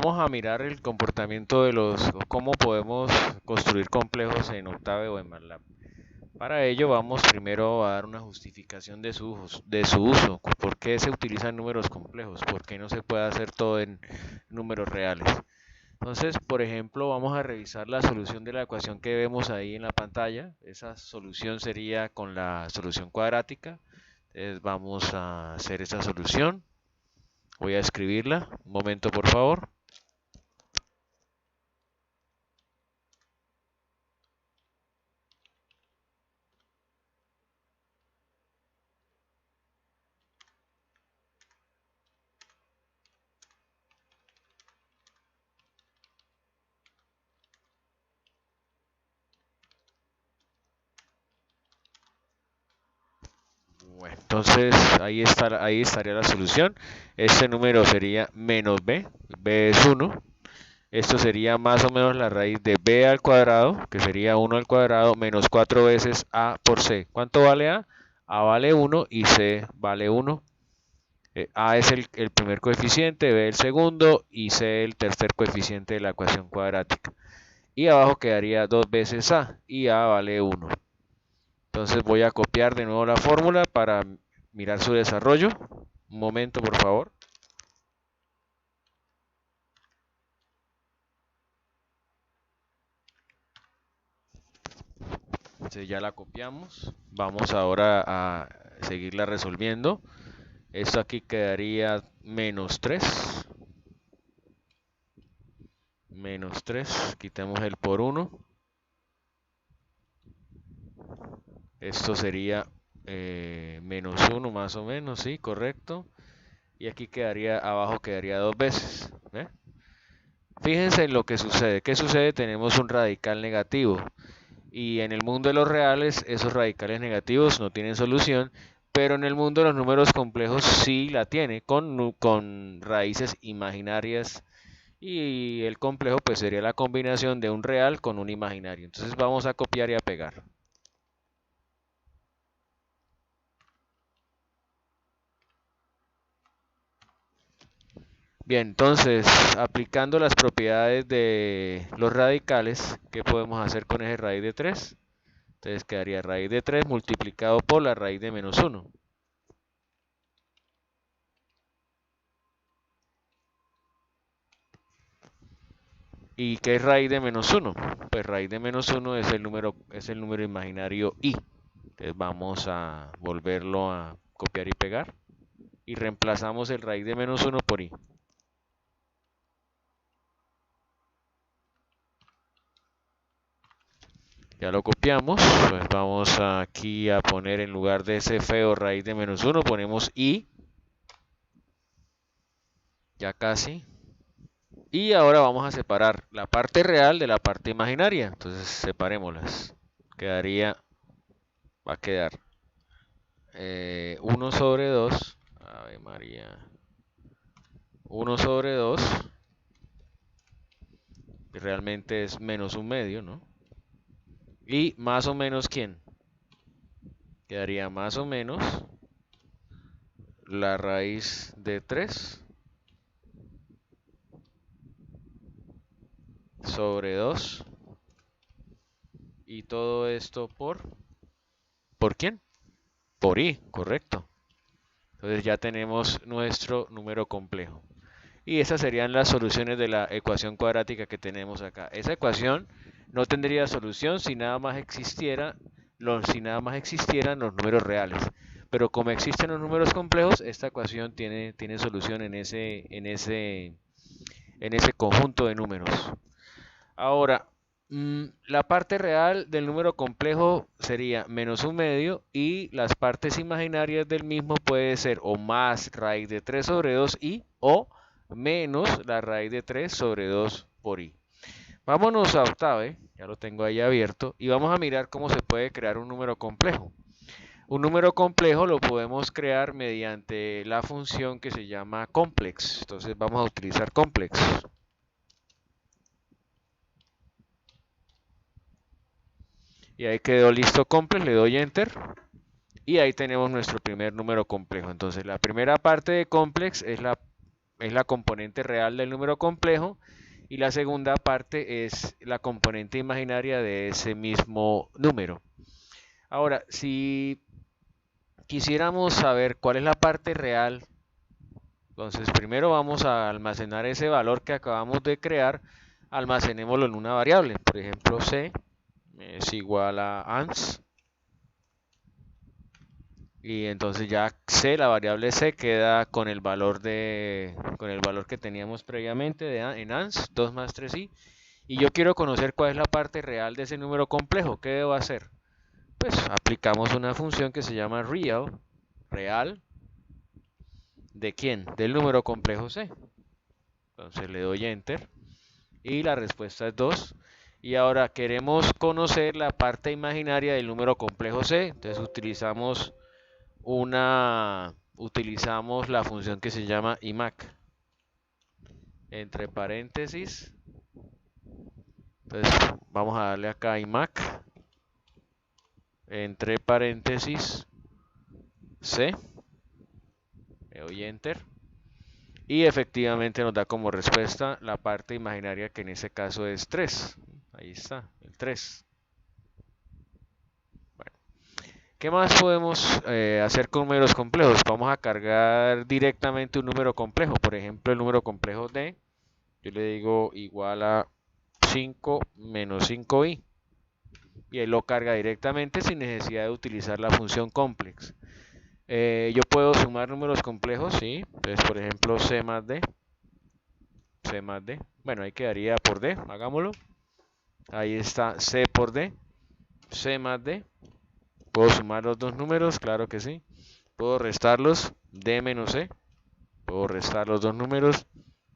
Vamos a mirar el comportamiento de cómo podemos construir complejos en Octave o en MATLAB. Para ello vamos primero a dar una justificación de su uso. ¿Por qué se utilizan números complejos? ¿Por qué no se puede hacer todo en números reales? Entonces, por ejemplo, vamos a revisar la solución de la ecuación que vemos ahí en la pantalla. Esa solución sería con la solución cuadrática. Entonces vamos a hacer esa solución. Voy a escribirla. Un momento, por favor. Bueno, entonces ahí estaría la solución. Este número sería menos b, b es 1. Esto sería más o menos la raíz de b al cuadrado, que sería 1 al cuadrado, menos 4 veces a por c. ¿Cuánto vale a? A vale 1 y c vale 1. A es el primer coeficiente, b el segundo y c el tercer coeficiente de la ecuación cuadrática. Y abajo quedaría 2 veces a y a vale 1. Entonces voy a copiar de nuevo la fórmula para mirar su desarrollo. Un momento, por favor. Entonces ya la copiamos. Vamos ahora a seguirla resolviendo. Esto aquí quedaría menos 3. Menos 3. Quitamos el por 1. Esto sería menos 1 más o menos, sí, correcto. Y aquí quedaría, abajo quedaría 2 veces. ¿Ve? Fíjense en lo que sucede. ¿Qué sucede? Tenemos un radical negativo. Y en el mundo de los reales, esos radicales negativos no tienen solución, pero en el mundo de los números complejos sí la tiene, con raíces imaginarias. Y el complejo pues sería la combinación de un real con un imaginario. Entonces vamos a copiar y a pegar. Bien, entonces, aplicando las propiedades de los radicales, ¿qué podemos hacer con ese raíz de 3? Entonces quedaría raíz de 3 multiplicado por la raíz de menos 1. ¿Y qué es raíz de menos 1? Pues raíz de menos 1 es el número imaginario i. Entonces vamos a volverlo a copiar y pegar. Y reemplazamos el raíz de menos 1 por i. Ya lo copiamos, pues vamos aquí a poner en lugar de ese feo raíz de menos 1, ponemos i, ya casi. Y ahora vamos a separar la parte real de la parte imaginaria, entonces separémoslas. Va a quedar 1 sobre 2, Ave María, 1 sobre 2, que realmente es menos un medio, ¿no? Y más o menos, ¿quién? Quedaría más o menos la raíz de 3 sobre 2 y todo esto ¿por quién? Por i, correcto. Entonces ya tenemos nuestro número complejo. Y esas serían las soluciones de la ecuación cuadrática que tenemos acá. Esa ecuación no tendría solución si nada más existieran los números reales. Pero como existen los números complejos, esta ecuación tiene solución en ese conjunto de números. Ahora, la parte real del número complejo sería menos un medio y las partes imaginarias del mismo puede ser o más raíz de 3 sobre 2 i o menos la raíz de 3 sobre 2 por i. Vámonos a octave, ya lo tengo ahí abierto, y vamos a mirar cómo se puede crear un número complejo. Un número complejo lo podemos crear mediante la función que se llama complex. Entonces vamos a utilizar complex. Y ahí quedó listo complex, le doy enter. Y ahí tenemos nuestro primer número complejo. Entonces la primera parte de complex es es la componente real del número complejo y la segunda parte es la componente imaginaria de ese mismo número. Ahora, si quisiéramos saber cuál es la parte real, entonces primero vamos a almacenar ese valor que acabamos de crear, almacenémoslo en una variable. Por ejemplo, c es igual a ans, y entonces ya c, la variable c, queda con el valor que teníamos previamente en ans, 2 más 3i, y yo quiero conocer cuál es la parte real de ese número complejo. ¿Qué debo hacer? Pues aplicamos una función que se llama real, ¿de quién? Del número complejo c. Entonces le doy enter y la respuesta es 2. Y ahora queremos conocer la parte imaginaria del número complejo c. Entonces utilizamos la función que se llama imac. Entre paréntesis. Entonces vamos a darle acá imac. Entre paréntesis c. Le doy enter. Y efectivamente nos da como respuesta la parte imaginaria, que en ese caso es 3. Ahí está, el 3. Bueno, ¿qué más podemos hacer con números complejos? Vamos a cargar directamente un número complejo. Por ejemplo, el número complejo d, yo le digo igual a 5 menos 5i. Y él lo carga directamente sin necesidad de utilizar la función complex. Yo puedo sumar números complejos, sí. Entonces, por ejemplo, c más d. Bueno, ahí quedaría por d, hagámoslo. Ahí está c por d, c más d. ¿Puedo sumar los dos números? Claro que sí. ¿Puedo restarlos? D menos c. ¿Puedo restar los dos números?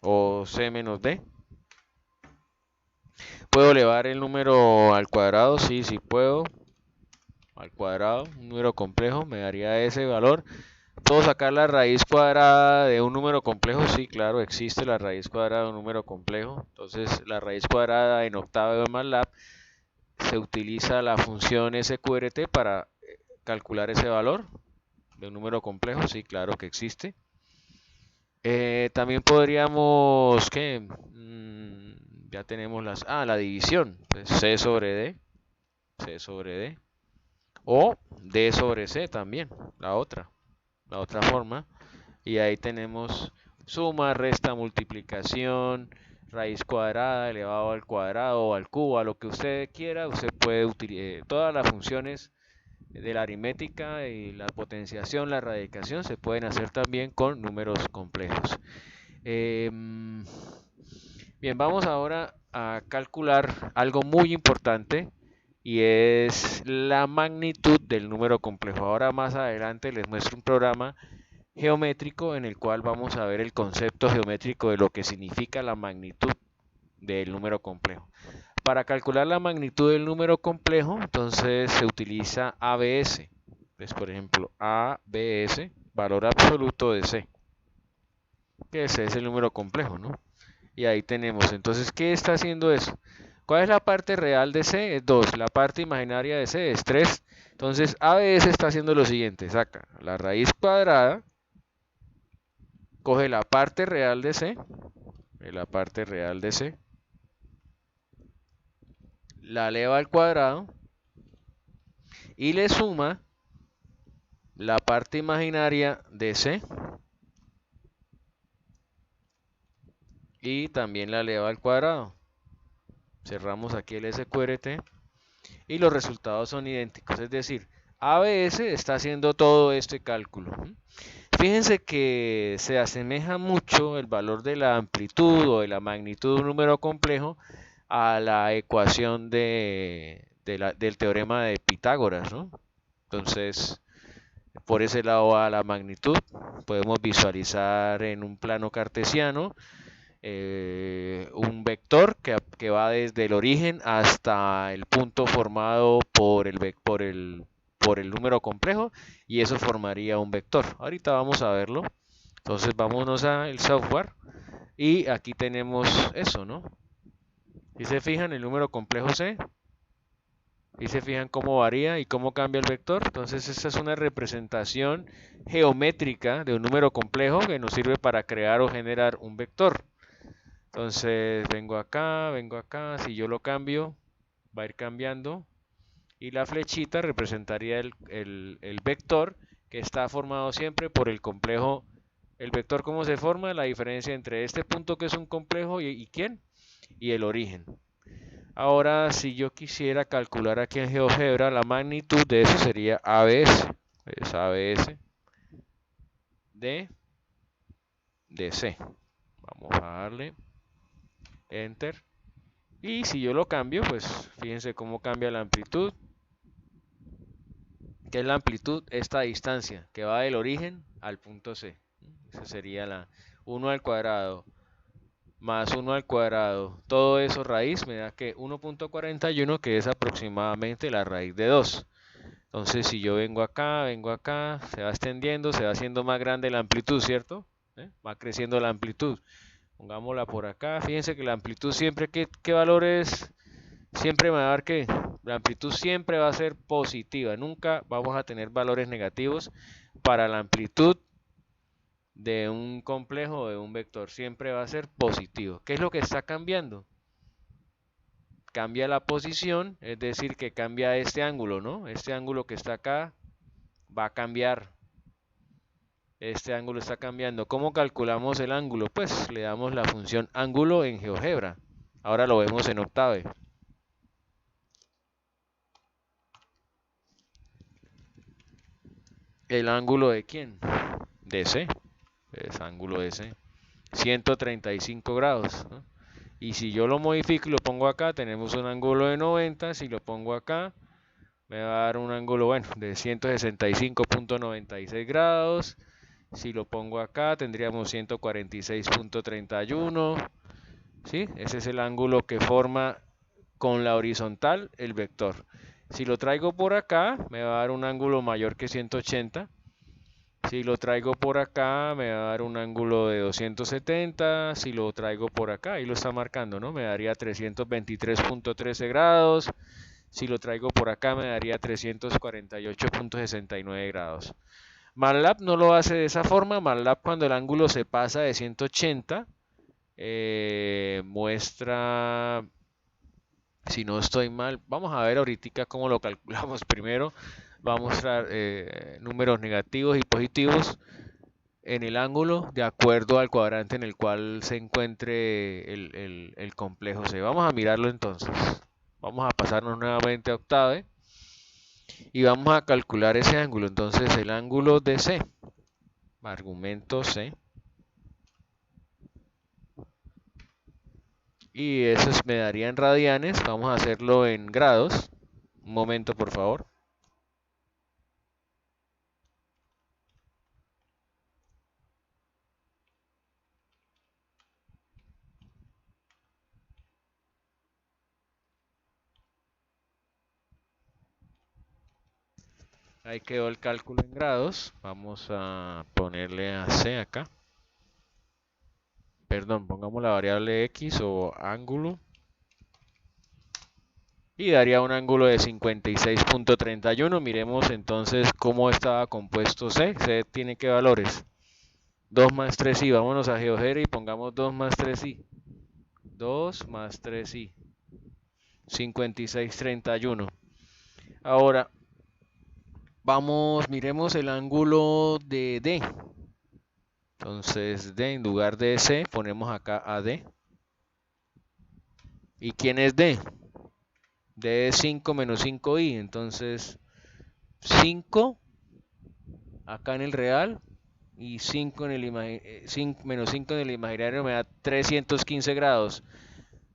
O c menos d. ¿Puedo elevar el número al cuadrado? Sí, sí puedo. Al cuadrado, un número complejo, me daría ese valor. ¿Puedo sacar la raíz cuadrada de un número complejo? Sí, claro, existe la raíz cuadrada de un número complejo. Entonces, la raíz cuadrada en octavo de MATLAB se utiliza la función sqrt para calcular ese valor de un número complejo. Sí, claro que existe. También podríamos, ¿qué? Ya tenemos la división. Entonces, c sobre d. O d sobre c también, la otra forma. Y ahí tenemos suma, resta, multiplicación, raíz cuadrada, elevado al cuadrado o al cubo, a lo que usted quiera. Usted puede utilizar todas las funciones de la aritmética, y la potenciación, la radicación se pueden hacer también con números complejos. Bien, vamos ahora a calcular algo muy importante, y es la magnitud del número complejo. Ahora más adelante les muestro un programa geométrico en el cual vamos a ver el concepto geométrico de lo que significa la magnitud del número complejo. Para calcular la magnitud del número complejo, entonces se utiliza ABS. Entonces, por ejemplo, ABS, valor absoluto de C, que ese es el número complejo, ¿no? Y ahí tenemos, entonces, ¿qué está haciendo eso? ¿Cuál es la parte real de C? Es 2. La parte imaginaria de C es 3. Entonces, ABS está haciendo lo siguiente. Saca la raíz cuadrada, coge la parte real de C, la eleva al cuadrado y le suma la parte imaginaria de C y también la eleva al cuadrado. Cerramos aquí el sqrt y los resultados son idénticos, es decir, ABS está haciendo todo este cálculo. Fíjense que se asemeja mucho el valor de la amplitud o de la magnitud de un número complejo a la ecuación del teorema de Pitágoras, ¿no? Entonces, por ese lado va la magnitud. Podemos visualizar en un plano cartesiano un vector que va desde el origen hasta el punto formado por el número complejo, y eso formaría un vector. Ahorita vamos a verlo. Entonces vámonos al software y aquí tenemos eso, ¿no? Si se fijan, el número complejo C Y se fijan cómo varía y cómo cambia el vector. Entonces esta es una representación geométrica de un número complejo que nos sirve para crear o generar un vector. Entonces vengo acá, si yo lo cambio, va a ir cambiando. Y la flechita representaría el vector que está formado siempre por el complejo. El vector, ¿cómo se forma? La diferencia entre este punto que es un complejo y ¿quién? Y el origen. Ahora, si yo quisiera calcular aquí en GeoGebra, la magnitud de eso sería ABS. Es ABS de C. Vamos a darle Enter. Y si yo lo cambio, pues fíjense cómo cambia la amplitud. ¿Qué es la amplitud? Esta distancia que va del origen al punto C. Esa sería la 1 al cuadrado más 1 al cuadrado. Todo eso raíz me da que 1.41, que es aproximadamente la raíz de 2. Entonces, si yo vengo acá, se va extendiendo, se va haciendo más grande la amplitud, ¿cierto? Va creciendo la amplitud. Pongámosla por acá. Fíjense que la amplitud siempre, ¿qué valor es? Siempre me va a dar que la amplitud siempre va a ser positiva. Nunca vamos a tener valores negativos para la amplitud de un complejo o de un vector. Siempre va a ser positivo. ¿Qué es lo que está cambiando? Cambia la posición, es decir, que cambia este ángulo, ¿no? Este ángulo que está acá va a cambiar. Este ángulo está cambiando. ¿Cómo calculamos el ángulo? Pues le damos la función ángulo en GeoGebra. Ahora lo vemos en Octave. ¿El ángulo de quién? De C. Es ángulo de C. 135 grados, ¿no? Y si yo lo modifico y lo pongo acá, tenemos un ángulo de 90. Si lo pongo acá, me va a dar un ángulo, bueno, de 165.96 grados. Si lo pongo acá, tendríamos 146.31. ¿Sí? Ese es el ángulo que forma con la horizontal el vector. Si lo traigo por acá, me va a dar un ángulo mayor que 180. Si lo traigo por acá, me va a dar un ángulo de 270. Si lo traigo por acá, ahí lo está marcando, ¿no? Me daría 323.13 grados. Si lo traigo por acá, me daría 348.69 grados. MATLAB no lo hace de esa forma. MATLAB, cuando el ángulo se pasa de 180, muestra, si no estoy mal, vamos a ver ahorita cómo lo calculamos. Primero va a mostrar números negativos y positivos en el ángulo de acuerdo al cuadrante en el cual se encuentre el complejo C. Vamos a mirarlo entonces. Vamos a pasarnos nuevamente a Octave y vamos a calcular ese ángulo. Entonces el ángulo de C, argumento C, y eso me daría en radianes. Vamos a hacerlo en grados. Un momento, por favor. Ahí quedó el cálculo en grados. Vamos a ponerle a C acá. Perdón, pongamos la variable X o ángulo. Y daría un ángulo de 56.31. Miremos entonces cómo estaba compuesto C. C tiene qué valores. 2 más 3i. Vámonos a GeoGebra y pongamos 2 más 3i. 2 más 3i. 56.31. Ahora, miremos el ángulo de D. Entonces, D en lugar de C, ponemos acá AD. ¿Y quién es D? D es 5 menos 5i. Entonces, 5 acá en el real y 5 en el menos 5 en el imaginario me da 315 grados.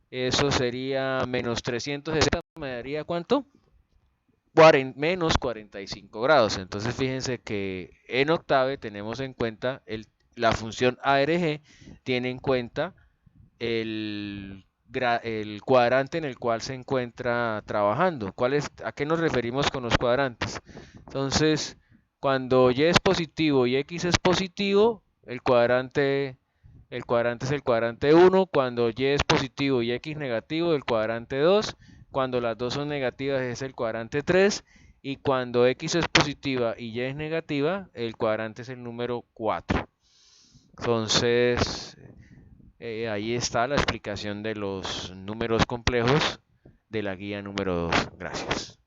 Eso sería menos 360, me daría ¿cuánto? Menos 45 grados. Entonces fíjense que en Octave tenemos en cuenta la función ARG, tiene en cuenta el cuadrante en el cual se encuentra trabajando. ¿A qué nos referimos con los cuadrantes? Entonces, cuando Y es positivo y X es positivo, el cuadrante es el cuadrante 1. Cuando Y es positivo y X negativo, el cuadrante 2. Cuando las dos son negativas es el cuadrante 3. Y cuando x es positiva y y es negativa, el cuadrante es el número 4. Entonces, ahí está la explicación de los números complejos de la guía número 2. Gracias.